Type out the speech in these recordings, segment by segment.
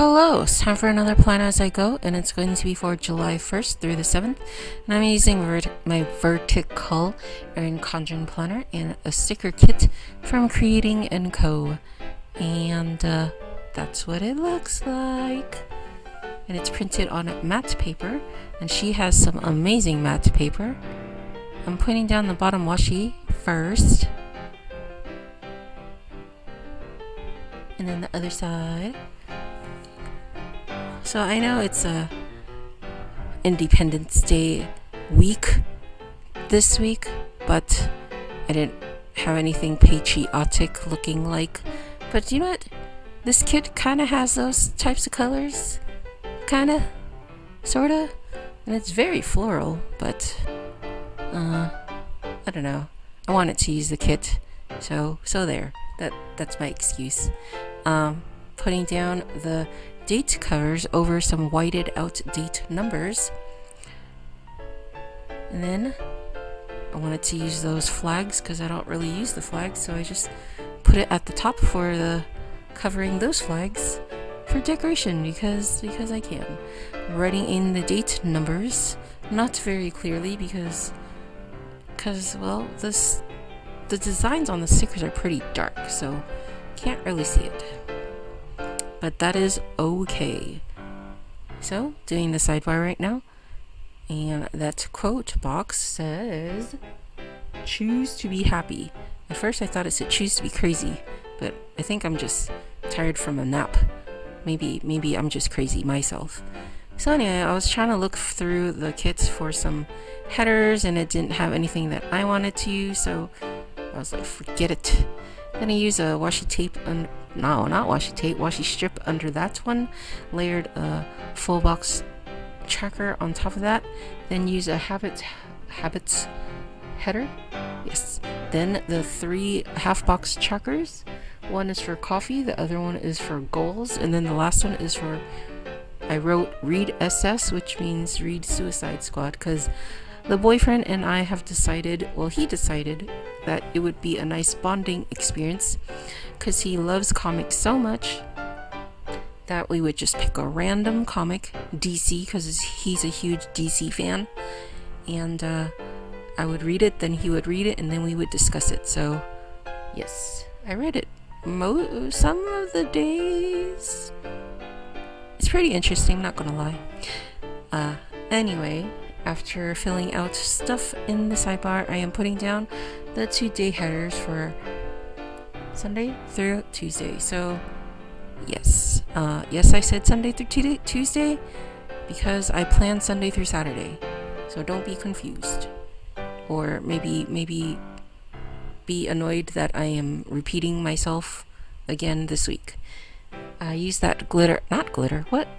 Hello, it's time for another Plan As I Go, and it's going to be for July 1st through the 7th. And I'm using my Vertical ECLP planner and a sticker kit from CreatingandCo. And that's what it looks like. And it's printed on matte paper, and she has some amazing matte paper. I'm putting down the bottom washi first. And then the other side. So I know it's a Independence Day week this week, but I didn't have anything patriotic looking like. But you know what? This kit kind of has those types of colors. Kinda. Sorta. And it's very floral, but I don't know. I wanted to use the kit. So there. That's my excuse. Putting down the date covers over some whited out date numbers, and then I wanted to use those flags because I don't really use the flags, so I just put it at the top for the covering those flags for decoration because I can. Writing in the date numbers, not very clearly because well, the designs on the stickers are pretty dark, so can't really see it. But that is okay. So, doing the sidebar right now. And that quote box says, "Choose to be happy." At first I thought it said "choose to be crazy," but I think I'm just tired from a nap. Maybe I'm just crazy myself. So anyway, I was trying to look through the kits for some headers, and it didn't have anything that I wanted to use, so I was like, forget it. Then I use a washi tape, washi strip under that one, layered a full box tracker on top of that, then use a habits header. Yes. Then the 3 half box trackers. One is for coffee, the other one is for goals, and then the last one is for, I wrote read SS, which means read Suicide Squad, because the boyfriend and I have decided, he decided that it would be a nice bonding experience because he loves comics so much that we would just pick a random comic, DC, because he's a huge DC fan, and I would read it, then he would read it, and then we would discuss it. So yes, I read it some of the days. It's pretty interesting, not gonna lie. Anyway, after filling out stuff in the sidebar, I am putting down the 2-day headers for Sunday through Tuesday. So yes, I said Sunday through Tuesday because I plan Sunday through Saturday. So don't be confused, or maybe be annoyed that I am repeating myself again this week. I use that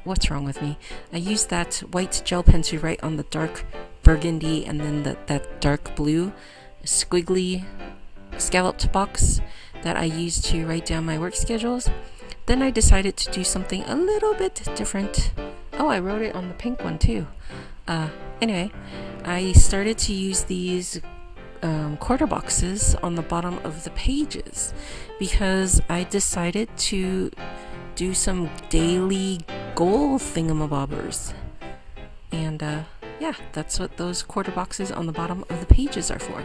what's wrong with me? I use that white gel pen to write on the dark burgundy and then that dark blue squiggly scalloped box that I use to write down my work schedules. Then I decided to do something a little bit different. Oh, I wrote it on the pink one too. Anyway, I started to use these quarter boxes on the bottom of the pages because I decided to do some daily goal thingamabobbers, and yeah, that's what those quarter boxes on the bottom of the pages are for.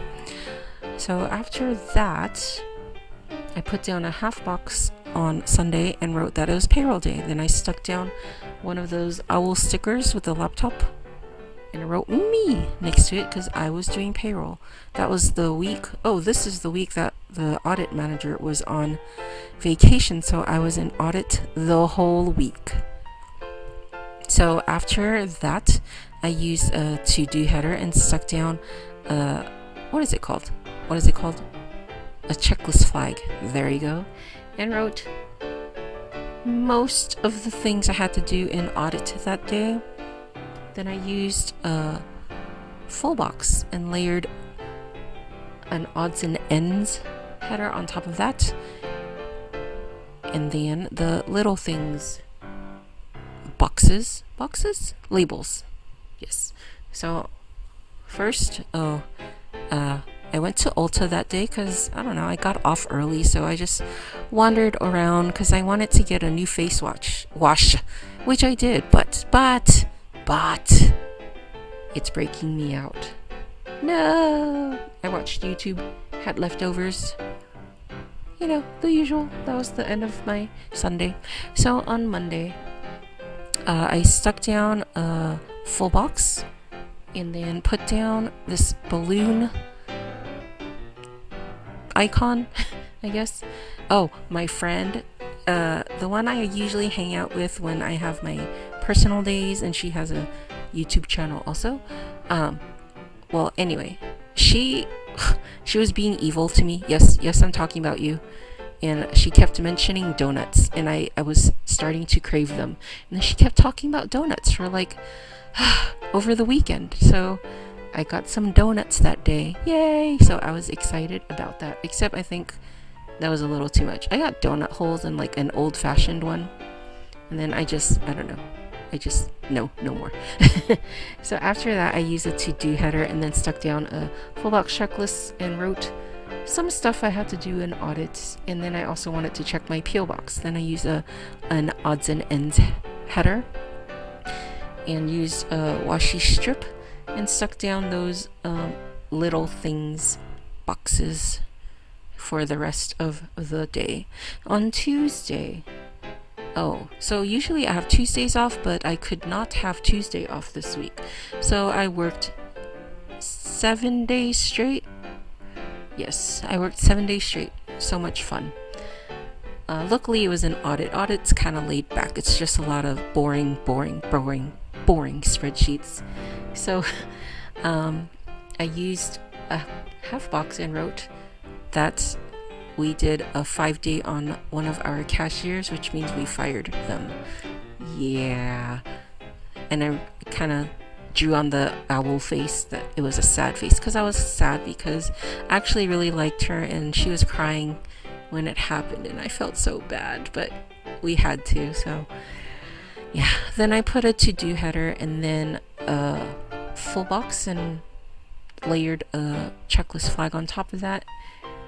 So after that, I put down a half box on Sunday and wrote that it was payroll day. Then I stuck down one of those owl stickers with the laptop, and I wrote me next to it because I was doing payroll. That was the week. Oh, this is the week that the audit manager was on vacation, so I was in audit the whole week. So after that, I used a to-do header and stuck down what is it called? A checklist flag. There you go. And wrote most of the things I had to do in audit that day. Then I used a full box and layered an odds and ends header on top of that. And then the little things, boxes, labels. Yes. So first, I I went to Ulta that day because, I don't know, I got off early, so I just wandered around because I wanted to get a new face wash, which I did, but, it's breaking me out. No! I watched YouTube, had leftovers. You know, the usual. That was the end of my Sunday. So on Monday, I stuck down a full box and then put down this balloon icon, I guess. Oh, my friend, the one I usually hang out with when I have my personal days, and she has a YouTube channel also. Well, anyway, she was being evil to me. Yes, I'm talking about you. And she kept mentioning donuts, and I was starting to crave them. And then she kept talking about donuts for like over the weekend. So I got some donuts that day. Yay! So I was excited about that. Except I think that was a little too much. I got donut holes and like an old-fashioned one. And then I don't know. No more. So after that, I used a to-do header and then stuck down a full box checklist and wrote some stuff I had to do in audits. And then I also wanted to check my PO box. Then I used an odds and ends header and used a washi strip and stuck down those little things boxes for the rest of the day. On Tuesday, so usually I have Tuesdays off, but I could not have Tuesday off this week. So I worked 7 days straight. Yes, I worked 7 days straight. So much fun. Luckily it was an audit. Audit's kind of laid back. It's just a lot of boring spreadsheets. So I used a half box and wrote that we did a 5-day on one of our cashiers, which means we fired them. Yeah. And I kind of drew on the owl face that it was a sad face, because I was sad because I actually really liked her and she was crying when it happened and I felt so bad, but we had to. So yeah, then I put a to-do header and then a full box and layered a checklist flag on top of that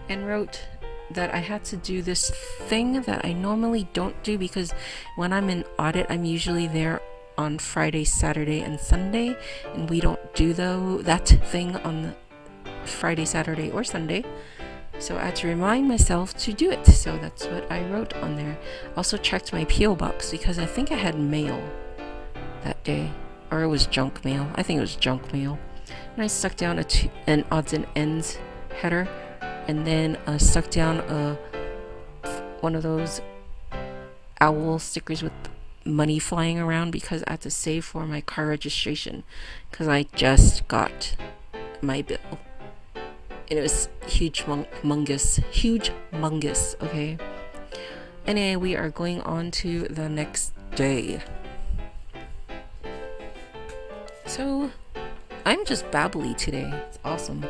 and wrote that I had to do this thing that I normally don't do, because when I'm in audit, I'm usually there on Friday, Saturday, and Sunday, and we don't do that thing on the Friday, Saturday, or Sunday. So I had to remind myself to do it. So that's what I wrote on there. Also checked my PO box because I think I had mail that day, or it was junk mail. I think it was junk mail. And I stuck down an odds and ends header, and then stuck down one of those owl stickers with money flying around because I had to save for my car registration, because I just got my bill and it was humongous, okay. Anyway, we are going on to the next day. So I'm just babbly today. It's awesome.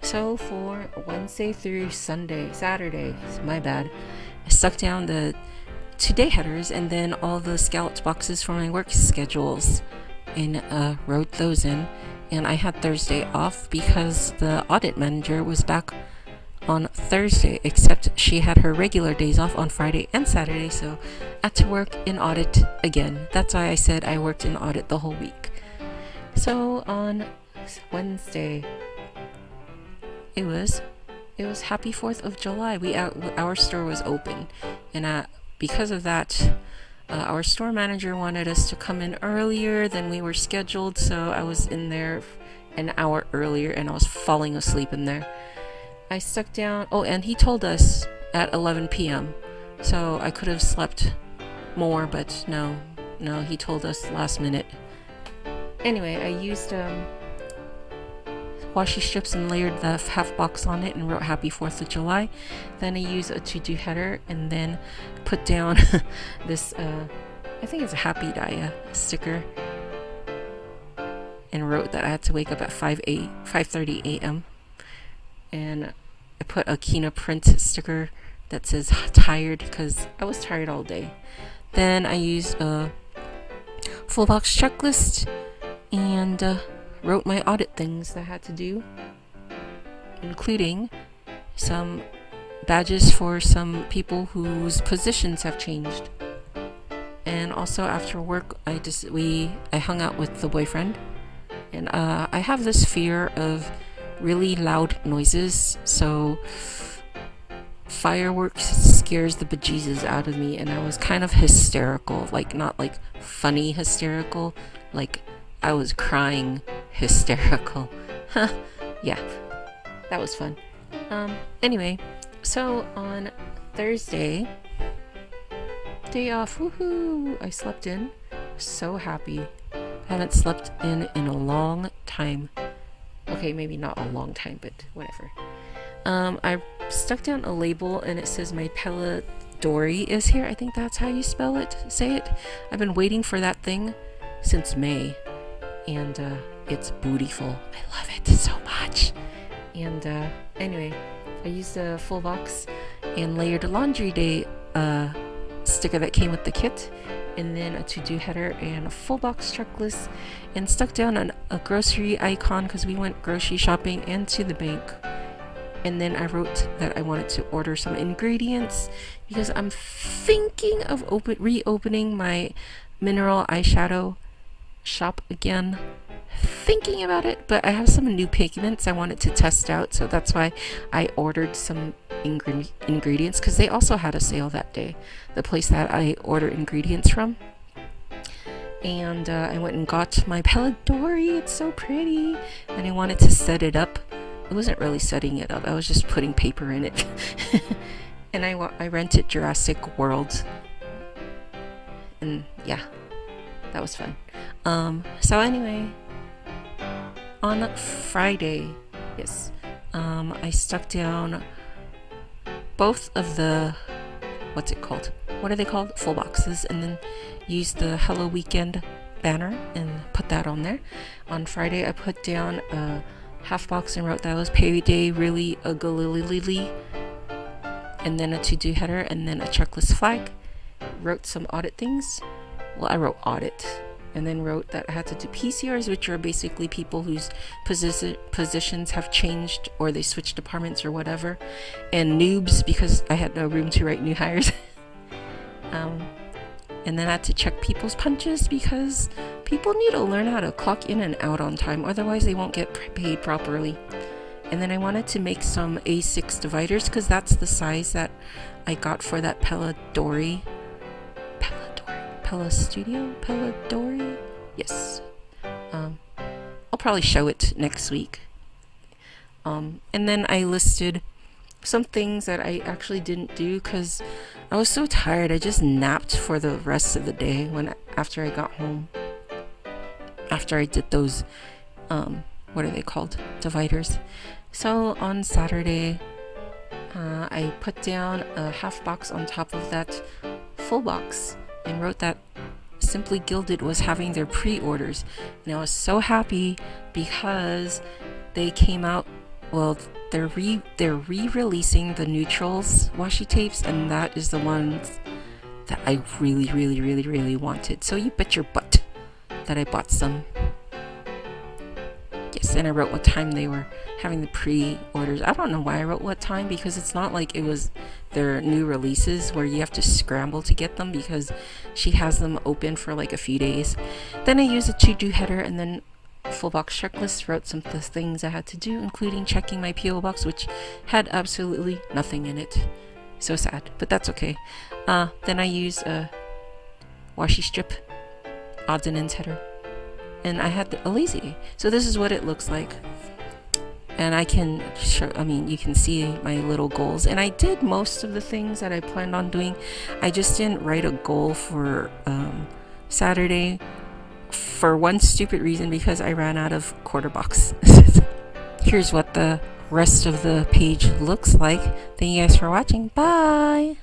So for Wednesday through Saturday, my bad, I stuck down the today headers and then all the scalloped boxes for my work schedules and wrote those in. And I had Thursday off because the audit manager was back on Thursday, except she had her regular days off on Friday and Saturday, so I had to work in audit again. That's why I said I worked in audit the whole week. So on Wednesday, it was Happy 4th of July. Our store was open, and because of that, our store manager wanted us to come in earlier than we were scheduled, so I was in there an hour earlier and I was falling asleep in there. I stuck down, and he told us at 11 p.m. so I could have slept more, but no, he told us last minute. Anyway, I used washi strips and layered the half box on it and wrote Happy 4th of July. Then I used a to-do header and then put down this I think it's a Happy Daya sticker and wrote that I had to wake up at 5:30 a.m. and I put a Keena Prints sticker that says tired because I was tired all day. Then I used a full box checklist and wrote my audit things that I had to do. including some badges for some people whose positions have changed. And also after work, I hung out with the boyfriend, and I have this fear of really loud noises, so fireworks scares the bejesus out of me, and I was kind of hysterical, like not like funny hysterical, like I was crying hysterical. Yeah, that was fun. Anyway, so on Thursday, day off, woohoo! I slept in, so happy. I haven't slept in a long time. Okay, maybe not a long time, but whatever. I stuck down a label and it says my Pella Dory is here. I think that's how you say it. I've been waiting for that thing since May, and it's beautiful. I love it so much. And anyway, I used a full box and layered a laundry day sticker that came with the kit, and then a to-do header and a full box checklist, and stuck down a grocery icon because we went grocery shopping and to the bank. And then I wrote that I wanted to order some ingredients because I'm thinking of reopening my mineral eyeshadow shop again. Thinking about it, but I have some new pigments I wanted to test out, so that's why I ordered some ingredients, because they also had a sale that day, the place that I order ingredients from. And I went and got my Pella Dory. It's so pretty, and I wanted to set it up. It wasn't really setting it up, I was just putting paper in it. And I rented Jurassic World, and yeah, that was fun. So anyway, on Friday, yes, I stuck down both of the, what are they called? Full boxes, and then used the Hello Weekend banner and put that on there. On Friday, I put down a half box and wrote that was Payday Really Ugly, and then a to-do header, and then a checklist flag. Wrote some audit things. Well, I wrote audit, and then wrote that I had to do PCRs, which are basically people whose positions have changed or they switched departments or whatever, and noobs because I had no room to write new hires. And then I had to check people's punches because people need to learn how to clock in and out on time, otherwise they won't get paid properly. And then I wanted to make some A6 dividers because that's the size that I got for that Pella Dory. Pella Dory? Yes. I'll probably show it next week. And then I listed some things that I actually didn't do because I was so tired. I just napped for the rest of the day after I got home. After I did those, what are they called? Dividers. So on Saturday, I put down a half box on top of that full box and wrote that Simply Gilded was having their pre-orders, and I was so happy because they came out. Well, they're re-releasing the neutrals washi tapes, and that is the ones that I really wanted. So you bet your butt that I bought some. Yes, and I wrote what time they were having the pre-orders. I don't know why I wrote what time, because it's not like it was their new releases where you have to scramble to get them, because she has them open for like a few days. Then I used a to-do header and then full box checklist, wrote some of the things I had to do, including checking my PO box, which had absolutely nothing in it. So sad, but that's okay. Then I used a washi strip odds and ends header, and I had a lazy day. So this is what it looks like, and I can show, you can see my little goals, and I did most of the things that I planned on doing. I just didn't write a goal for Saturday for one stupid reason, because I ran out of quarter box. Here's what the rest of the page looks like. Thank you guys for watching. Bye.